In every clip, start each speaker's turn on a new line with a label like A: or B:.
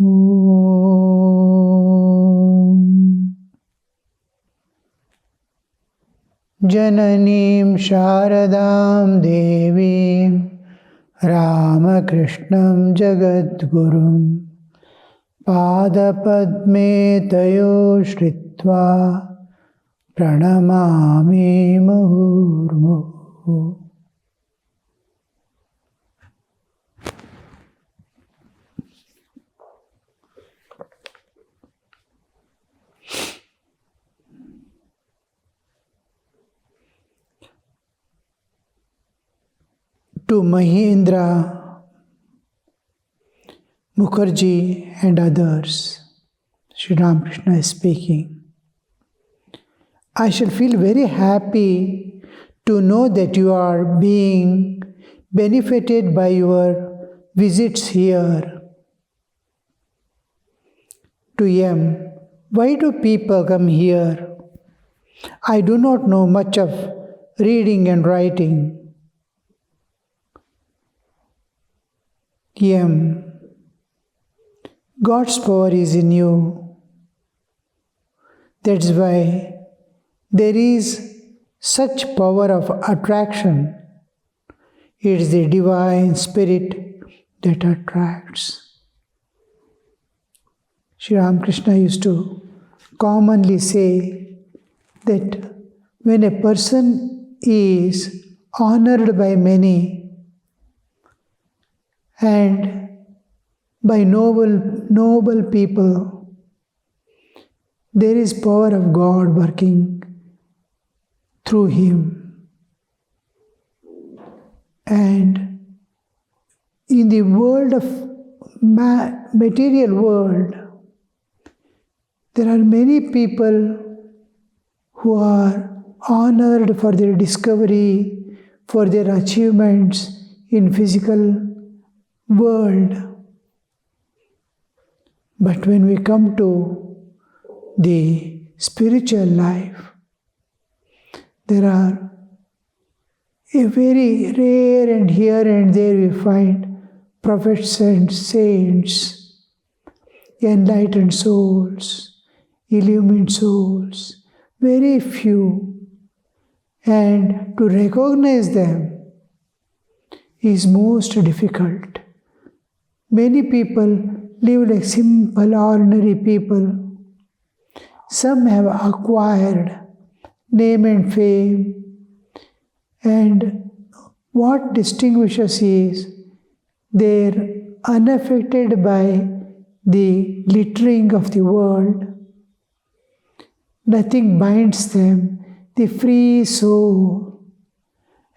A: Jananim Sharadam Devim Ramakrishnam Jagadgurum Padapadme Tayo Shritva Pranamami Muhurmuhu. To Mahendra Mukherjee and others, Sri Ramakrishna is speaking. I shall feel very happy to know that you are being benefited by your visits here. To M, why do people come here? I do not know much of reading and writing. M, God's power is in you. That's why there is such power of attraction. It is the divine spirit that attracts. Sri Ramakrishna used to commonly say that when a person is honored by many and by noble people, there is power of God working through him. And in the world of material world, there are many people who are honored for their discovery, for their achievements in physical world. But when we come to the spiritual life, there are a very rare, and here and there we find prophets and saints, enlightened souls, illumined souls, very few. And to recognize them is most difficult. Many people live like simple, ordinary people. Some have acquired name and fame, and what distinguishes is they're unaffected by the glittering of the world. Nothing binds them. The free soul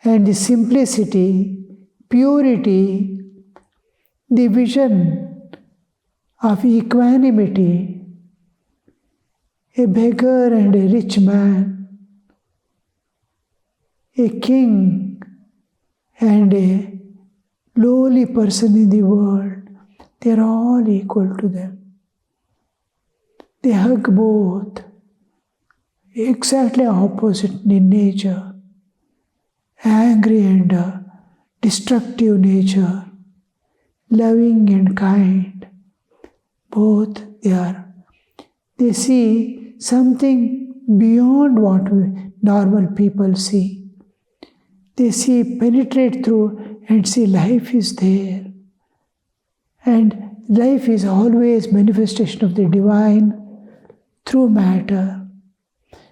A: and the simplicity, purity, the vision of equanimity, a beggar and a rich man, a king and a lowly person in the world, they are all equal to them. They hug both, exactly opposite in nature, angry and destructive nature, loving and kind. Both they see something beyond what normal people see. They see, penetrate through and see life is there. And life is always manifestation of the divine through matter.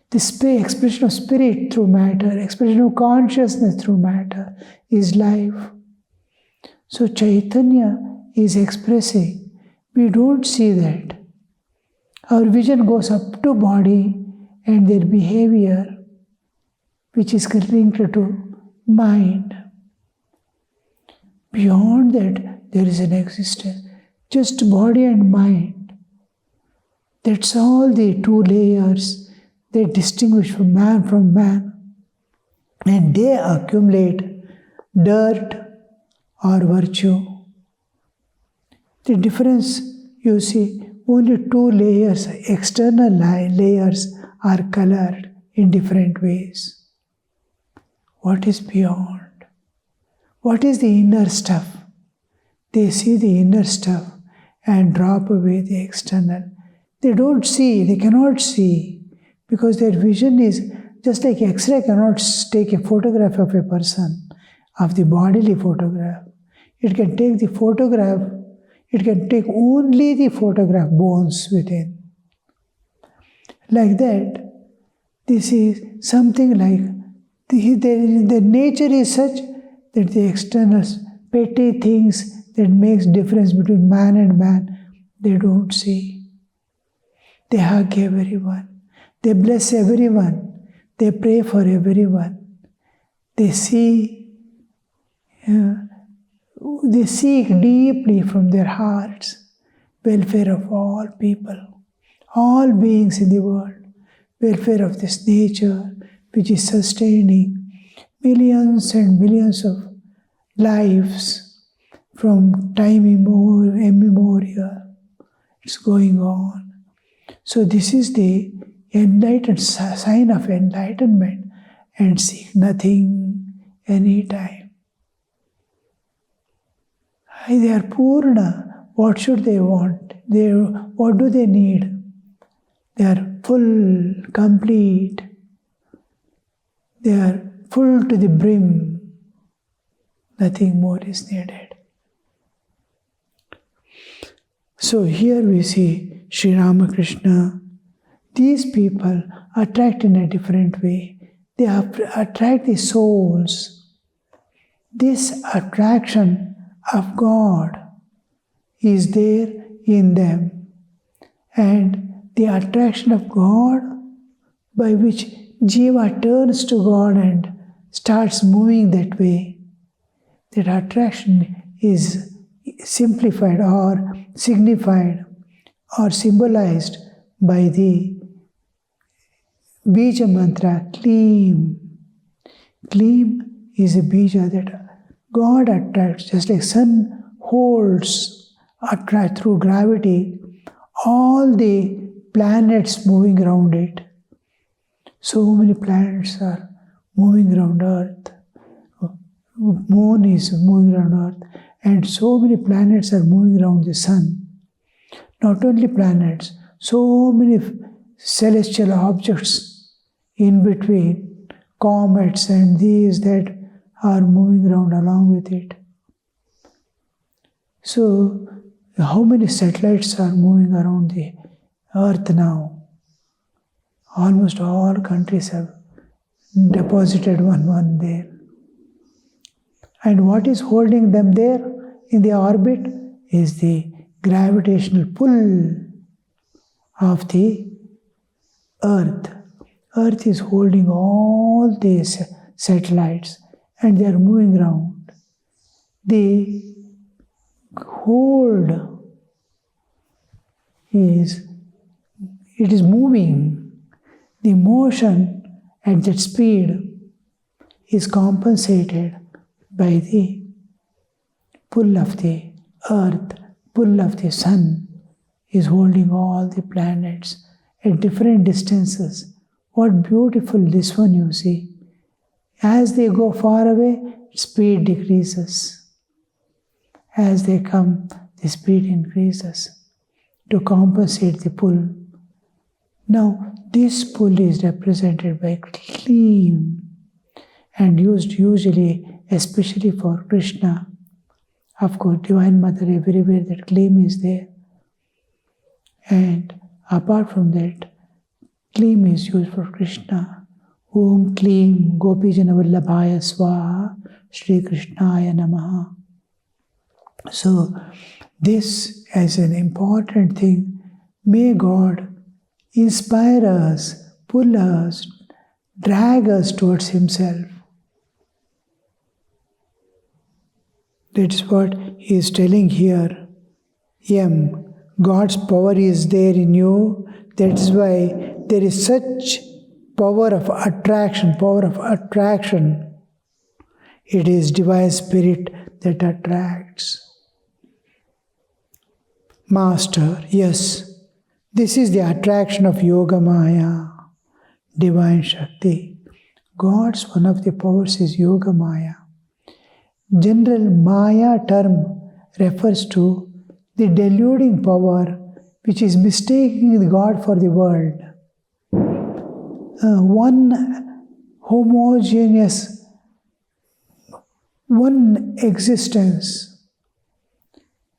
A: The expression of spirit through matter, expression of consciousness through matter is life. So Chaitanya is expressing. We don't see that. Our vision goes up to body and their behavior, which is linked to mind. Beyond that, there is an existence. Just body and mind. That's all the two layers that distinguish man from man. And they accumulate dirt or virtue. The difference, you see, only two layers, external layers, are colored in different ways. What is beyond? What is the inner stuff? They see the inner stuff and drop away the external. They don't see, they cannot see, because their vision is just like X-ray cannot take a photograph of a person, of the bodily photograph. It can take the photograph, it can take only the photograph, bones within. Like that, this is something like, the nature is such that the external petty things that makes difference between man and man, they don't see. They hug everyone. They bless everyone. They pray for everyone. They see, they seek deeply from their hearts welfare of all people, all beings in the world, welfare of this nature which is sustaining millions and millions of lives from time immemorial. It's going on. So this is the enlightened sign of enlightenment, and seek nothing anytime. They are Purna. What should they want? What do they need? They are full, complete. They are full to the brim. Nothing more is needed. So here we see Sri Ramakrishna. These people attract in a different way. They attract the souls. This attraction of God is there in them. And the attraction of God by which Jiva turns to God and starts moving that way, that attraction is simplified or signified or symbolized by the Bija mantra, Kleem. Kleem is a Bija that God attracts, just like sun holds, attract through gravity, all the planets moving around it. So many planets are moving around Earth. Moon is moving around Earth. And so many planets are moving around the sun. Not only planets, so many celestial objects in between, comets and these that are moving around along with it. So, how many satellites are moving around the Earth now? Almost all countries have deposited one there. And what is holding them there in the orbit is the gravitational pull of the Earth. Earth is holding all these satellites and they are moving around. The hold is moving. The motion at that speed is compensated by the pull of the Earth, pull of the sun is holding all the planets at different distances. What beautiful this one you see. As they go far away, speed decreases. As they come, the speed increases to compensate the pull. Now, this pull is represented by Kleem and used usually, especially for Krishna. Of course, Divine Mother, everywhere that Kleem is there. And apart from that, Kleem is used for Krishna. Om Kleem Gopijana Vallabhaya Swaha Shri Krishnaya Namaha. So, this is an important thing. May God inspire us, pull us, drag us towards Himself. That's what He is telling here. God's power is there in you. That is why there is such power of attraction. It is Divine Spirit that attracts. Master, yes, this is the attraction of Yoga Maya, Divine Shakti. God's one of the powers is Yoga Maya. General Maya term refers to the deluding power which is mistaking the God for the world. One homogeneous, one existence.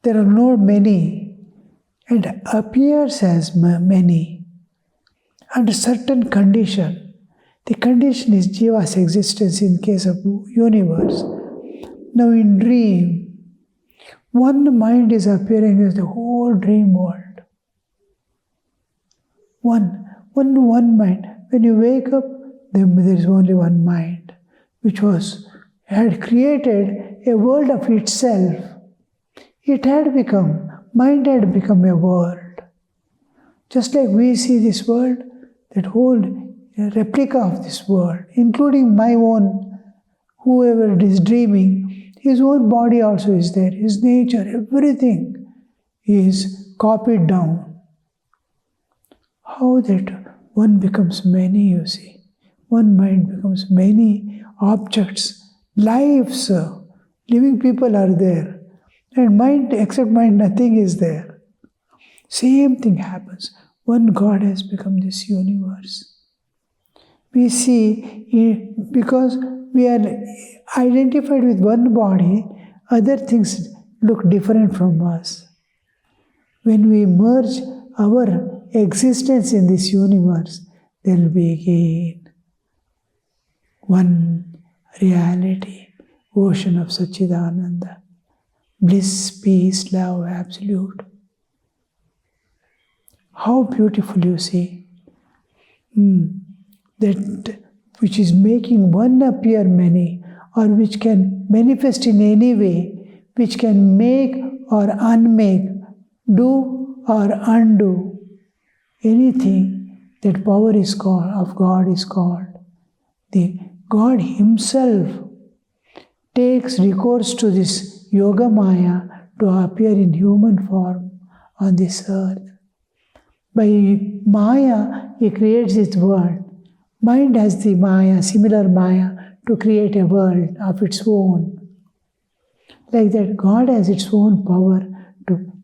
A: There are no many, and appears as many under certain condition. The condition is Jiva's existence in case of universe. Now in dream, one mind is appearing as the whole dream world. One mind. When you wake up, then there is only one mind, which had created a world of itself. Mind had become a world. Just like we see this world, that whole replica of this world, including my own, whoever is dreaming, his own body also is there, his nature, everything is copied down. How that one becomes many, you see. One mind becomes many objects, lives, living people are there. And mind, except mind, nothing is there. Same thing happens. One God has become this universe. We see, because we are identified with one body, other things look different from us. When we merge our existence in this universe, there will be again one reality, ocean of Satchidananda, bliss, peace, love, absolute. How beautiful, you see. That which is making one appear many, or which can manifest in any way, which can make or unmake, do or undo. Anything, that power is called, of God is called. The God Himself takes recourse to this Yoga Maya to appear in human form on this earth. By Maya, He creates His world. Mind has the Maya, similar Maya, to create a world of its own. Like that, God has its own power.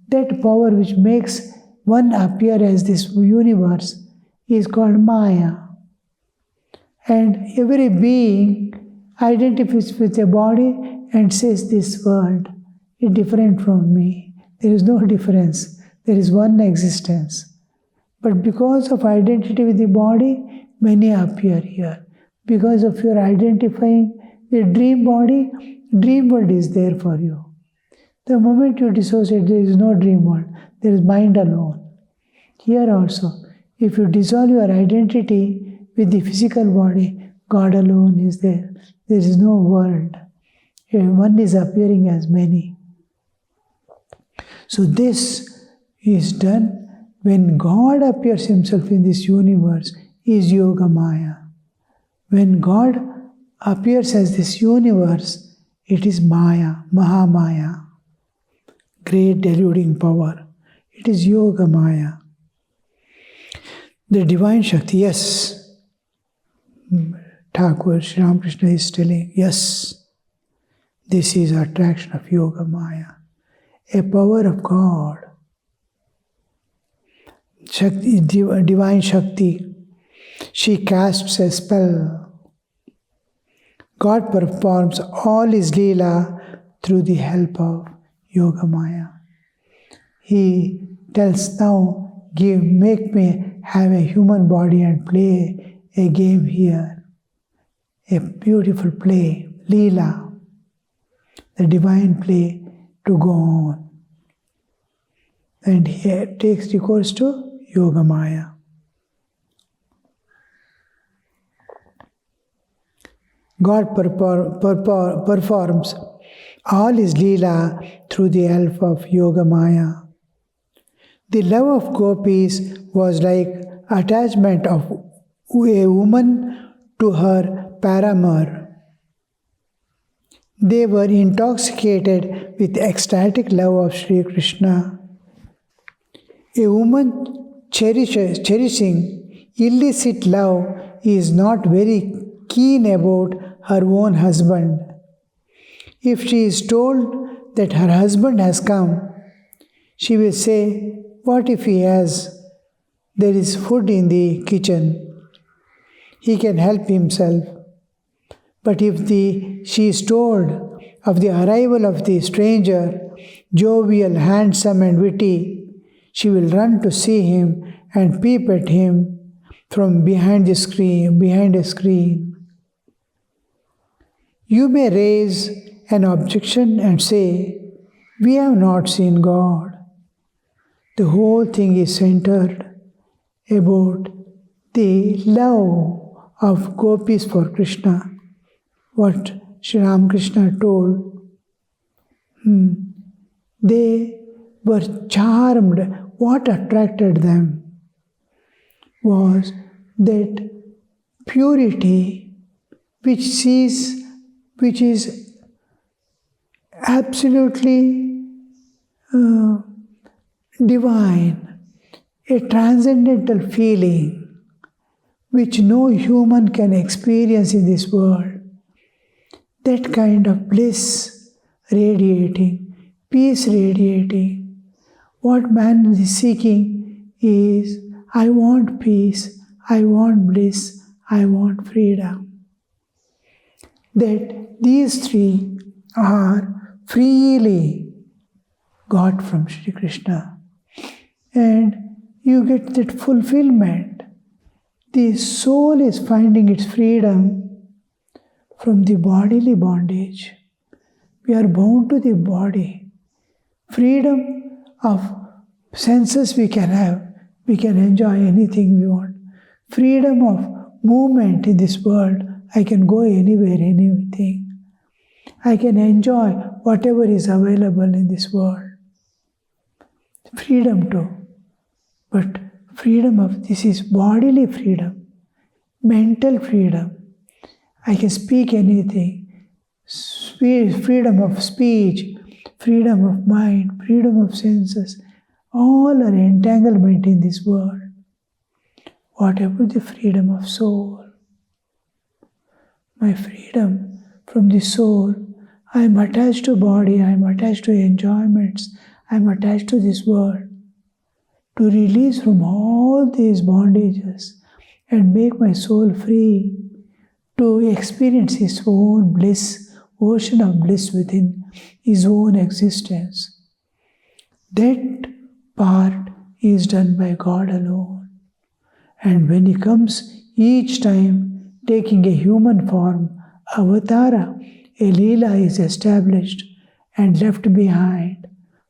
A: That power which makes one appear as this universe is called Maya. And every being identifies with a body and says, this world is different from me. There is no difference. There is one existence. But because of identity with the body, many appear here. Because of your identifying with dream body, dream world is there for you. The moment you dissociate, there is no dream world. There is mind alone. Here also, if you dissolve your identity with the physical body, God alone is there. There is no world. One is appearing as many. So this is done when God appears Himself in this universe, is Yoga Maya. When God appears as this universe, it is Maya, Mahamaya, great deluding power. It is Yoga Maya. The divine Shakti, yes. Thakur, Sri Ramakrishna is telling, yes, this is attraction of Yoga Maya, a power of God. Shakti, divine Shakti, she casts a spell. God performs all His Leela through the help of Yoga Maya. He tells, now make me have a human body and play a game here. A beautiful play, Leela, the divine play to go on. And he takes recourse to Yoga Maya. God performs all His Leela through the help of Yoga Maya. The love of gopis was like attachment of a woman to her paramour. They were intoxicated with ecstatic love of Sri Krishna. A woman cherishing illicit love is not very keen about her own husband. If she is told that her husband has come, She will say, what if there is food in the kitchen? He can help himself. But if she is told of the arrival of the stranger, jovial, handsome, and witty, she will run to see him and peep at him from behind a screen. You may raise an objection and say, we have not seen God. The whole thing is centered about the love of gopis for Krishna. What Sri Ramakrishna told. They were charmed. What attracted them was that purity which is absolutely divine, a transcendental feeling which no human can experience in this world. That kind of bliss radiating, peace radiating. What man is seeking is, I want peace, I want bliss, I want freedom. That these three are freely got from Sri Krishna. And you get that fulfillment. The soul is finding its freedom from the bodily bondage. We are bound to the body. Freedom of senses we can have. We can enjoy anything we want. Freedom of movement in this world. I can go anywhere, anything. I can enjoy whatever is available in this world. Freedom too. But freedom of this is bodily freedom, mental freedom. I can speak anything. Freedom of speech, freedom of mind, freedom of senses. All are entanglement in this world. What about the freedom of soul? My freedom from the soul. I am attached to body, I am attached to enjoyments, I am attached to this world. To release from all these bondages and make my soul free to experience his own bliss, ocean of bliss within his own existence. That part is done by God alone. And when he comes each time taking a human form, avatara, a leela is established and left behind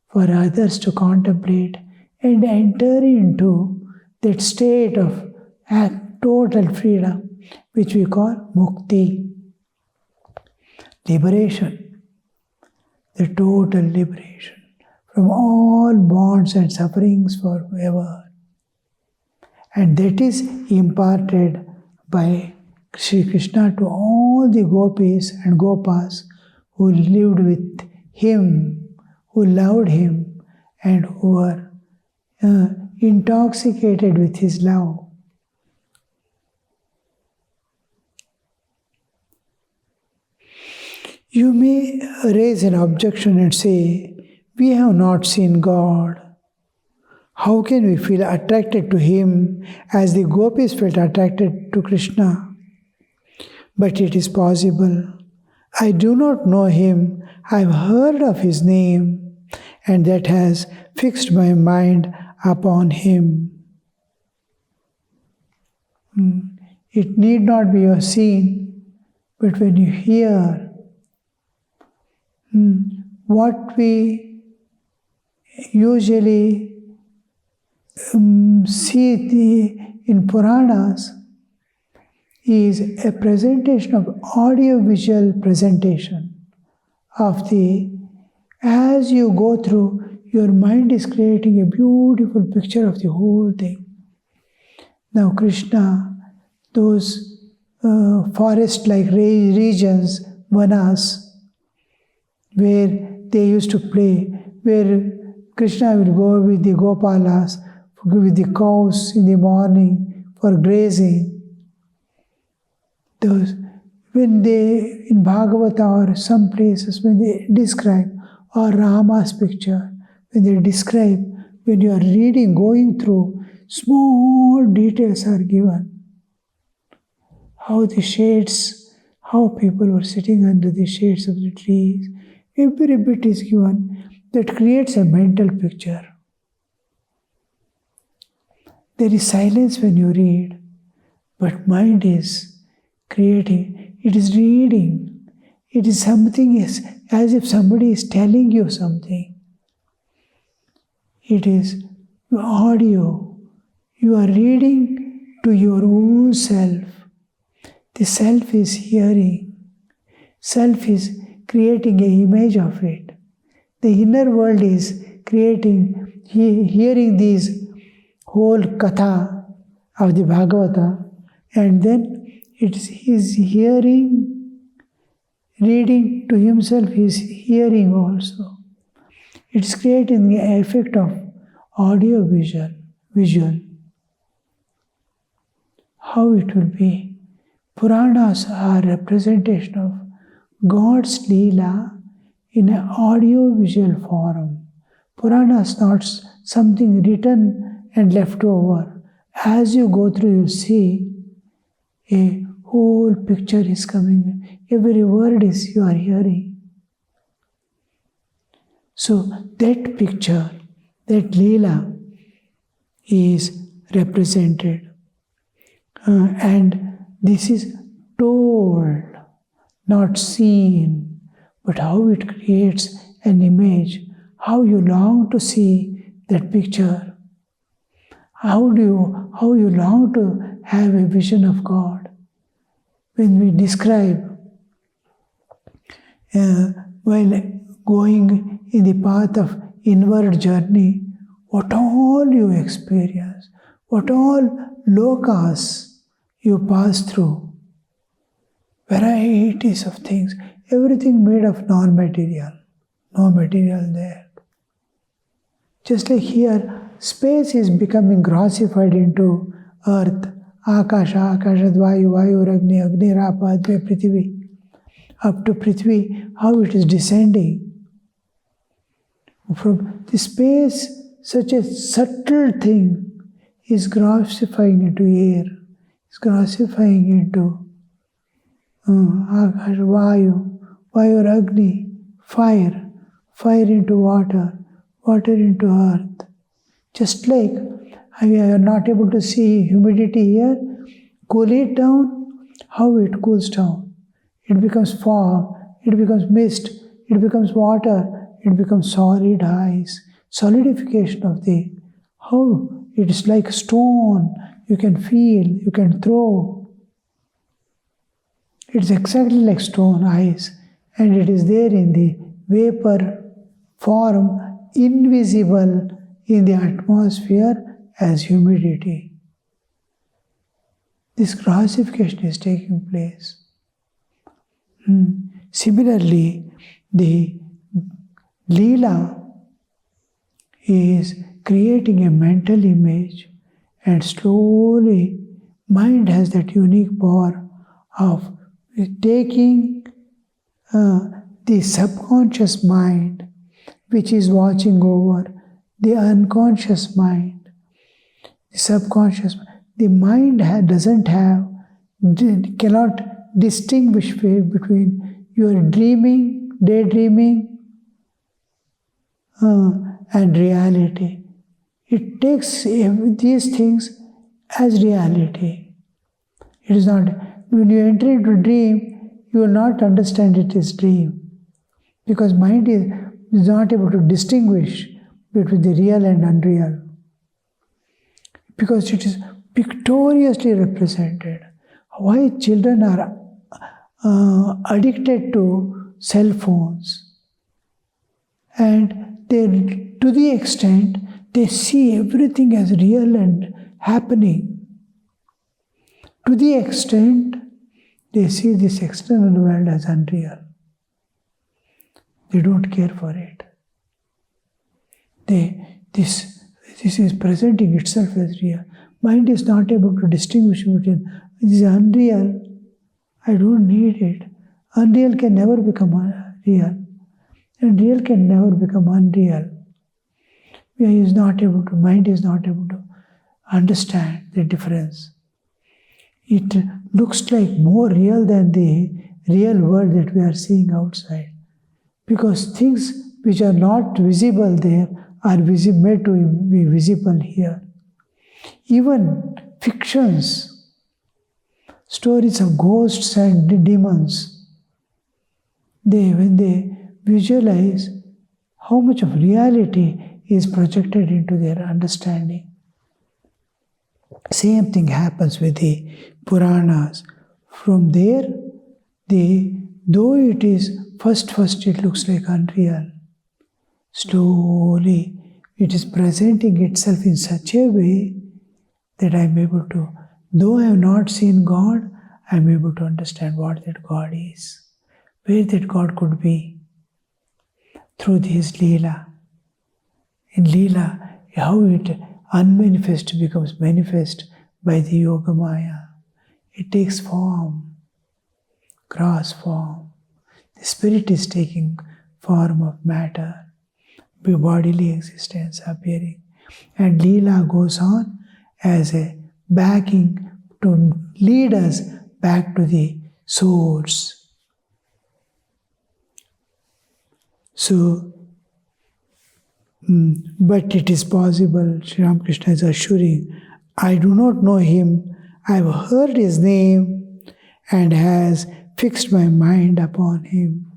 A: for others to contemplate and enter into that state of total freedom, which we call mukti, liberation, the total liberation from all bonds and sufferings forever. And that is imparted by Sri Krishna to all the gopis and gopas who lived with him, who loved him, and who were intoxicated with his love. You may raise an objection and say, we have not seen God. How can we feel attracted to him as the gopis felt attracted to Krishna? But it is possible. I do not know him. I have heard of his name, and that has fixed my mind upon him. It need not be seen, but when you hear what we usually see in Puranas is a presentation of audio-visual presentation of as you go through, your mind is creating a beautiful picture of the whole thing. Now Krishna, those forest-like regions, vanas, where they used to play, where Krishna will go with the gopalas, with the cows in the morning for grazing. Those, when they, in Bhagavata or some places, when they describe, or Rama's picture, when they describe, when you are reading, going through, small details are given. How the shades, how people were sitting under the shades of the trees. Every bit is given that creates a mental picture. There is silence when you read, but mind is creating. It is reading. It is something as if somebody is telling you something. It is audio. You are reading to your own self. The self is hearing. Self is creating an image of it. The inner world is creating, hearing these whole katha of the Bhagavata, and then he is hearing, reading to himself, he is hearing also. It is creating the effect of audio visual. How it will be? Puranas are representation of God's Leela in an audio-visual form. Puranas not something written and left over. As you go through, you see a whole picture is coming. Every word is you are hearing. So that picture, that Leela is represented. And this is told, not seen, but how it creates an image, how you long to see that picture, how you long to have a vision of God. When we describe while going in the path of inward journey, what all you experience, what all lokas you pass through, varieties of things, everything made of non-material, no material there. Just like here, space is becoming grossified into earth, akasha, akashad, vayu, agni, agni, rapa, adve, prithvi, up to prithvi, how it is descending. From the space, such a subtle thing is grossifying into air, is grossifying into Vayu, Agni, fire into water, water into earth. Just like we are not able to see humidity here, cool it down, how it cools down. It becomes fog, it becomes mist, it becomes water, it becomes solid ice. Solidification of how it is like stone, you can feel, you can throw. It's exactly like stone, ice, and it is there in the vapor form, invisible in the atmosphere as humidity. This grossification is taking place. Similarly, the Leela is creating a mental image, and slowly mind has that unique power of taking the subconscious mind, which is watching over the unconscious mind, the subconscious mind. The mind cannot distinguish between your dreaming, daydreaming, and reality. It takes these things as reality. It is not. When you enter into a dream, you will not understand it as dream, because mind is not able to distinguish between the real and unreal, because it is pictoriously represented. Why children are addicted to cell phones, and to the extent they see everything as real and happening. To the extent they see this external world as unreal. They don't care for it. This is presenting itself as real. Mind is not able to distinguish between this is unreal, I don't need it. Unreal can never become real, and real can never become unreal. Mind is not able to understand the difference. It looks like more real than the real world that we are seeing outside. Because things which are not visible there are made to be visible here. Even fictions, stories of ghosts and demons, when they visualize how much of reality is projected into their understanding. Same thing happens with the Puranas. From there, though it is first it looks like unreal. Slowly, it is presenting itself in such a way that I am able to, though I have not seen God, I am able to understand what that God is, where that God could be, through this Leela. In Leela, how it unmanifest becomes manifest by the Yoga Maya. It takes form, gross form. The spirit is taking form of matter, bodily existence appearing. And Leela goes on as a backing to lead us back to the source. So, but it is possible, Sri Ramakrishna is assuring, I do not know him, I have heard his name and has fixed my mind upon him.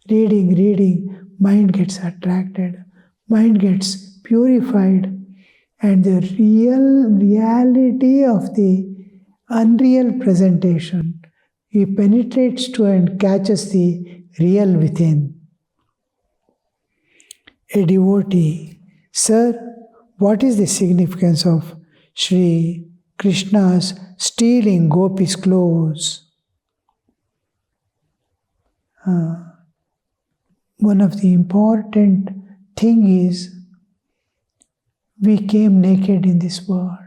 A: Reading, mind gets attracted, mind gets purified, and the reality of the unreal presentation, he penetrates to and catches the real within. A devotee, sir, what is the significance of Sri Krishna's stealing gopis' clothes? One of the important thing is we came naked in this world.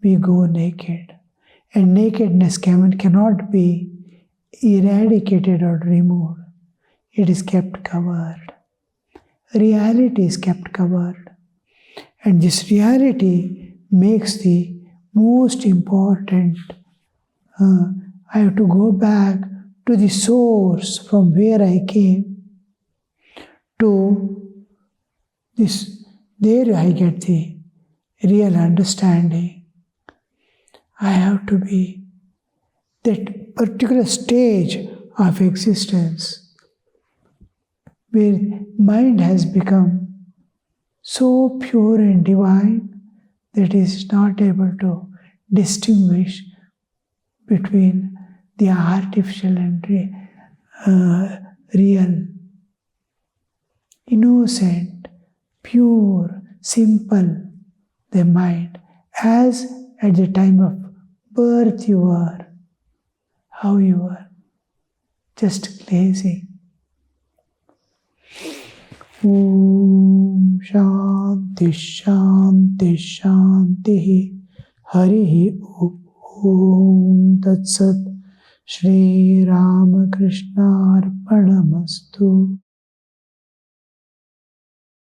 A: We go naked. And nakedness cannot be eradicated or removed. It is kept covered. Reality is kept covered. And this reality makes the most important. I have to go back to the source from where I came to this. There I get the real understanding. I have to be that particular stage of existence where mind has become so pure and divine that it is not able to distinguish between the artificial and real. Innocent, pure, simple, the mind, as at the time of birth you are, how you are, just glazing. Om Shanti Shanti Shanti Harihi Om Tat Sat Shri Ramakrishna Arpanamastu.